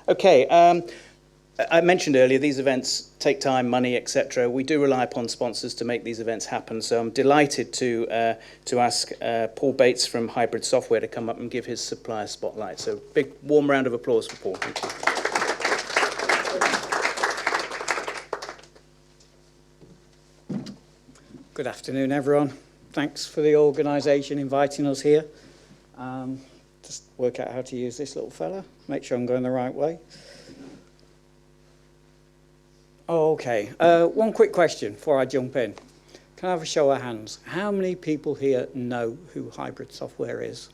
Okay, I mentioned earlier these events take time, money, etc. We do rely upon sponsors to make these events happen. So I'm delighted to ask Paul Bates from Hybrid Software to come up and give his supplier spotlight. So big warm round of applause for Paul. Thank you. Good afternoon, everyone. Thanks for the organisation inviting us here. Just work out how to use this little fella. Make sure I'm going the right way. Okay, one quick question before I jump in. Can I have a show of hands? How many people here know who Hybrid Software is?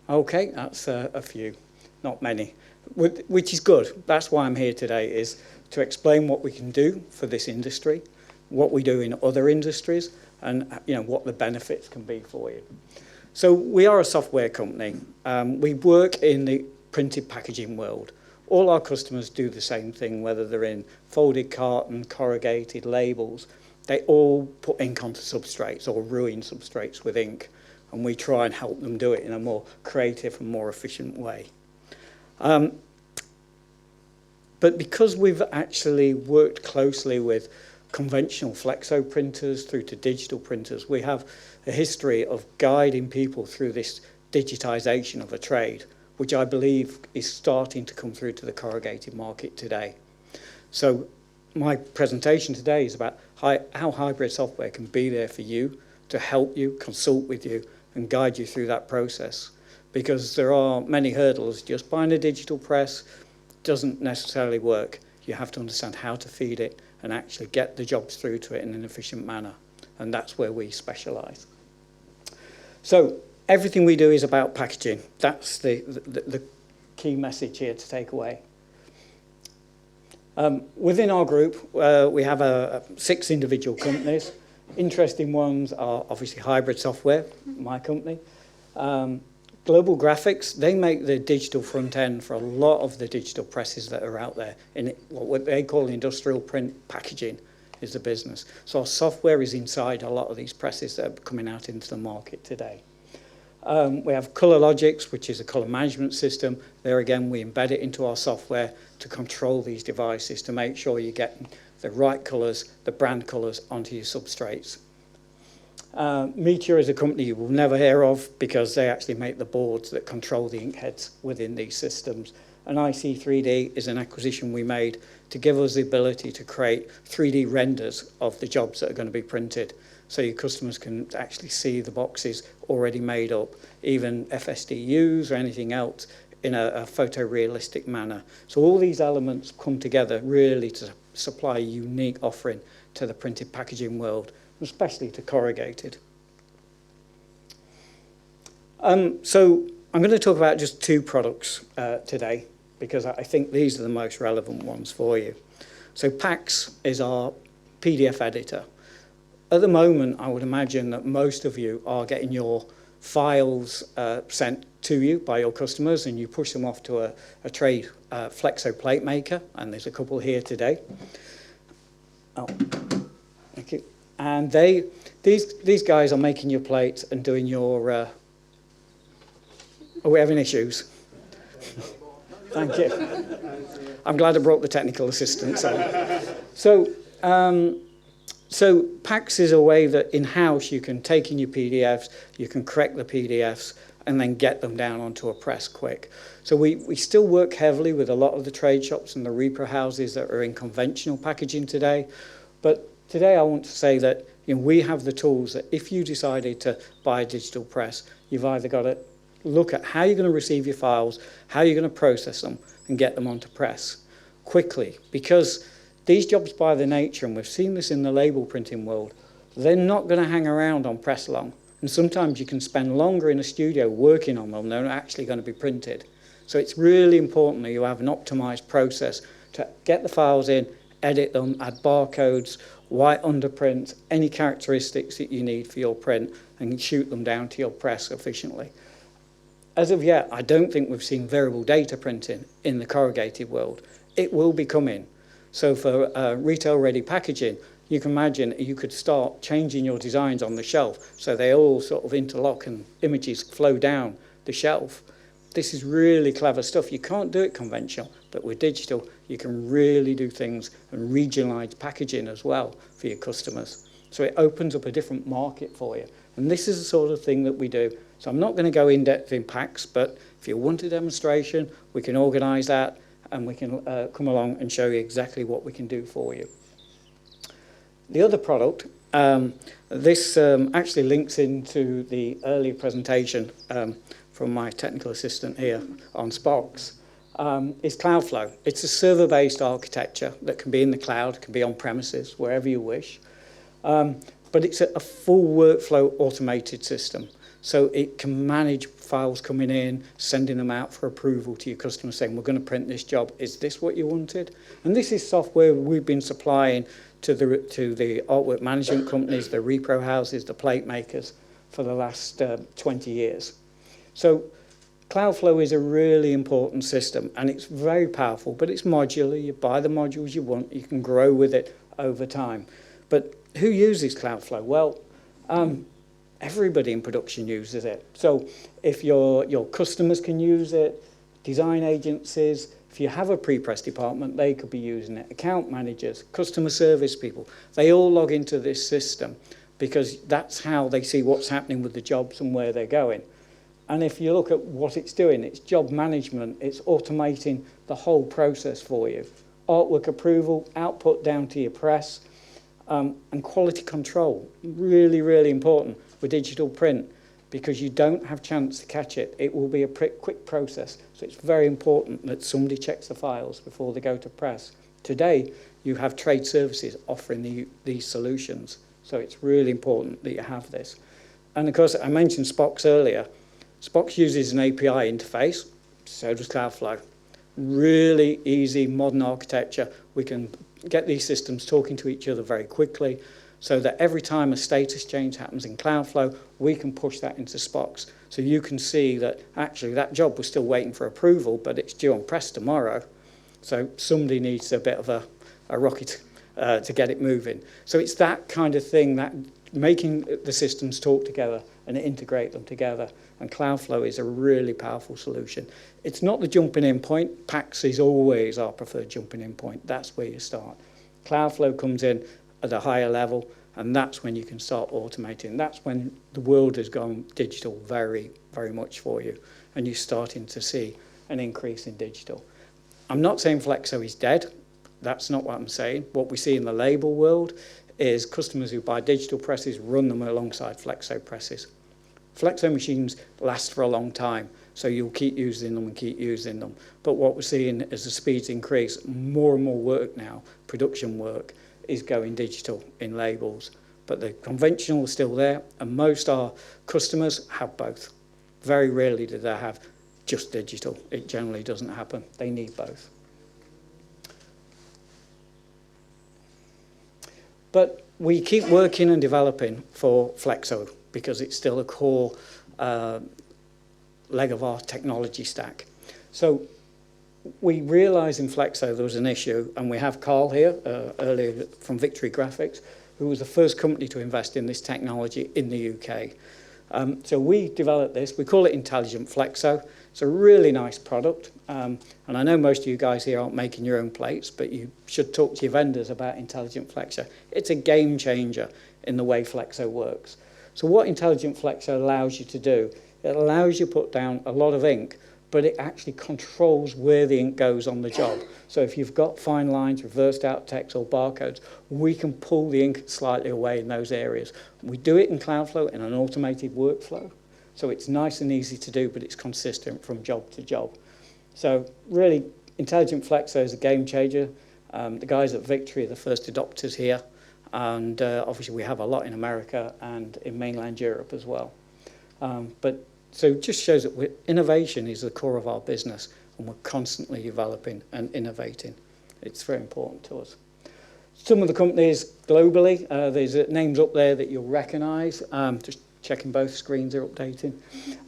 Okay, that's a few, not many, which is good. That's why I'm here today, is to explain what we can do for this industry, what we do in other industries, and what the benefits can be for you. So we are a software company. We work in the printed packaging world. All our customers do the same thing, whether they're in folded carton, corrugated labels. They all put ink onto substrates or ruin substrates with ink, and we try and help them do it in a more creative and more efficient way. But because we've actually worked closely with conventional flexo printers through to digital printers, we have a history of guiding people through this digitization of a trade, which I believe is starting to come through to the corrugated market today. So my presentation today is about how Hybrid Software can be there for you, to help you, consult with you, and guide you through that process. Because there are many hurdles. Just buying a digital press doesn't necessarily work. You have to understand how to feed it and actually get the jobs through to it in an efficient manner. And that's where we specialise. So everything we do is about packaging. That's the key message here to take away. Within our group, we have 6 individual companies. Interesting ones are obviously Hybrid Software, my company. Global Graphics, they make the digital front end for a lot of the digital presses that are out there. In what they call industrial print packaging is the business. So our software is inside a lot of these presses that are coming out into the market today. We have ColorLogix, which is a colour management system. There again, we embed it into our software to control these devices to make sure you get the right colours, the brand colours onto your substrates. Meteor is a company you will never hear of because they actually make the boards that control the ink heads within these systems. And IC3D is an acquisition we made to give us the ability to create 3D renders of the jobs that are going to be printed. So your customers can actually see the boxes already made up, even FSDUs or anything else in a photorealistic manner. So all these elements come together really to supply a unique offering to the printed packaging world, especially to corrugated. So I'm going to talk about just 2 products today because I think these are the most relevant ones for you. So PAX is our PDF editor. At the moment, I would imagine that most of you are getting your files sent to you by your customers, and you push them off to a trade flexo plate maker, and there's a couple here today. Oh, thank you. And these guys are making your plates and doing your... Are we having issues? Thank you. I'm glad I brought the technical assistance on. So PAX is a way that in-house you can take in your PDFs, you can correct the PDFs, and then get them down onto a press quick. So we still work heavily with a lot of the trade shops and the repro houses that are in conventional packaging today. But today I want to say that we have the tools that if you decided to buy a digital press, you've either got to look at how you're going to receive your files, how you're going to process them, and get them onto press quickly. Because these jobs by their nature, and we've seen this in the label printing world, they're not going to hang around on press long. And sometimes you can spend longer in a studio working on them than they're actually going to be printed. So it's really important that you have an optimized process to get the files in, edit them, add barcodes, white underprint, any characteristics that you need for your print, and shoot them down to your press efficiently. As of yet, I don't think we've seen variable data printing in the corrugated world. It will be coming. So for retail-ready packaging, you can imagine you could start changing your designs on the shelf so they all sort of interlock and images flow down the shelf. This is really clever stuff. You can't do it conventional, but with digital, you can really do things and regionalise packaging as well for your customers. So it opens up a different market for you. And this is the sort of thing that we do. So I'm not going to go in depth in packs, but if you want a demonstration, we can organise that and we can come along and show you exactly what we can do for you. The other product, this actually links into the earlier presentation from my technical assistant here on Spox, is Cloudflow. It's a server-based architecture that can be in the cloud, can be on premises, wherever you wish. But it's a full workflow automated system. So it can manage files coming in, sending them out for approval to your customer, saying, we're going to print this job. Is this what you wanted? And this is software we've been supplying to the artwork management companies, the repro houses, the plate makers for the last 20 years. So Cloudflow is a really important system, and it's very powerful, but it's modular. You buy the modules you want. You can grow with it over time. But who uses Cloudflow? Well, everybody in production uses it. So if your customers can use it, design agencies, if you have a pre-press department, they could be using it. Account managers, customer service people, they all log into this system because that's how they see what's happening with the jobs and where they're going. And if you look at what it's doing, it's job management, it's automating the whole process for you. Artwork approval, output down to your press, and quality control, really, really important with digital print because you don't have chance to catch it. It will be a quick process. So it's very important that somebody checks the files before they go to press. Today, you have trade services offering these solutions. So it's really important that you have this. And of course, I mentioned Spox earlier. Spox uses an API interface, so does Cloudflow. Really easy, modern architecture. We can get these systems talking to each other very quickly so that every time a status change happens in Cloudflow, we can push that into Spox. So you can see that actually that job was still waiting for approval, but it's due on press tomorrow. So somebody needs a bit of a rocket to get it moving. So it's that kind of thing, that making the systems talk together and integrate them together. And Cloudflow is a really powerful solution. It's not the jumping in point. PAX is always our preferred jumping in point. That's where you start. Cloudflow comes in at a higher level, and that's when you can start automating. That's when the world has gone digital very, very much for you, and you're starting to see an increase in digital. I'm not saying Flexo is dead. That's not what I'm saying. What we see in the label world is customers who buy digital presses run them alongside Flexo presses. Flexo machines last for a long time, so you'll keep using them and keep using them. But what we're seeing as the speeds increase, more and more work now, production work, is going digital in labels. But the conventional is still there, and most our customers have both. Very rarely do they have just digital. It generally doesn't happen. They need both. But we keep working and developing for Flexo because it's still a core leg of our technology stack. So we realised in Flexo there was an issue, and we have Carl here earlier from Victory Graphics, who was the first company to invest in this technology in the UK. So we developed this. We call it Intelligent Flexo. It's a really nice product. And I know most of you guys here aren't making your own plates, but you should talk to your vendors about Intelligent Flexo. It's a game changer in the way Flexo works. So what Intelligent Flexo allows you to do, it allows you to put down a lot of ink, but it actually controls where the ink goes on the job. So if you've got fine lines, reversed out text or barcodes, we can pull the ink slightly away in those areas. We do it in Cloudflow in an automated workflow. So it's nice and easy to do, but it's consistent from job to job. So really, Intelligent Flexo is a game changer. The guys at Victory are the first adopters here. And obviously we have a lot in America and in mainland Europe as well. So it just shows that innovation is the core of our business, and we're constantly developing and innovating. It's very important to us. Some of the companies globally, there's names up there that you'll recognise. Just checking both screens are updating.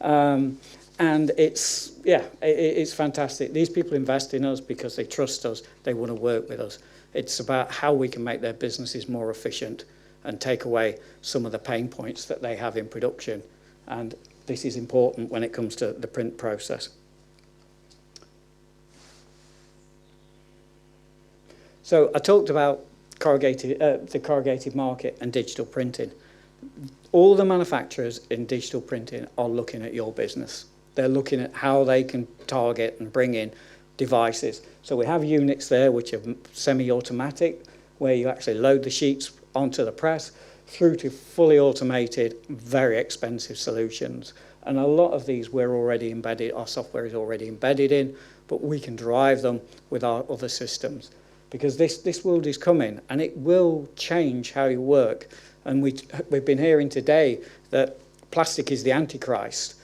And it's fantastic. These people invest in us because they trust us. They want to work with us. It's about how we can make their businesses more efficient and take away some of the pain points that they have in production. And this is important when it comes to the print process. So I talked about the corrugated market and digital printing. All the manufacturers in digital printing are looking at your business. They're looking at how they can target and bring in devices. So we have units there which are semi-automatic, where you actually load the sheets onto the press, through to fully automated, very expensive solutions. And a lot of these we're already embedded, our software is already embedded in, but we can drive them with our other systems. Because this world is coming, and it will change how you work. And we've been hearing today that plastic is the Antichrist.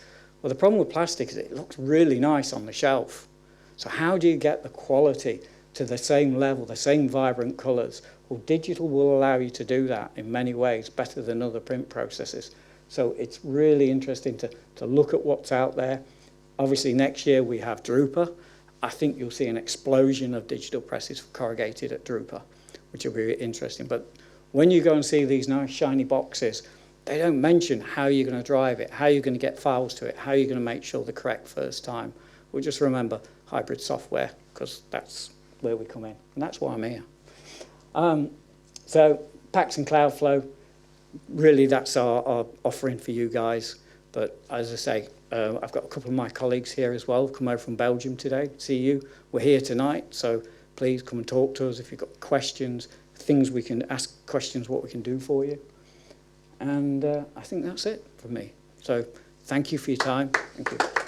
Well, the problem with plastic is it looks really nice on the shelf. So how do you get the quality to the same level, the same vibrant colours? Well, digital will allow you to do that in many ways, better than other print processes. So it's really interesting to look at what's out there. Obviously, next year we have Drupa. I think you'll see an explosion of digital presses for corrugated at Drupa, which will be interesting. But when you go and see these nice shiny boxes, they don't mention how you're going to drive it, how you're going to get files to it, how you're going to make sure they're correct first time. We'll just remember hybrid software, because that's where we come in, and that's why I'm here. So PACS and Cloudflow, really that's our offering for you guys. But as I say, I've got a couple of my colleagues here as well, come over from Belgium today, see you. We're here tonight, so please come and talk to us if you've got questions, things we can ask questions, what we can do for you. And I think that's it for me. So thank you for your time. Thank you.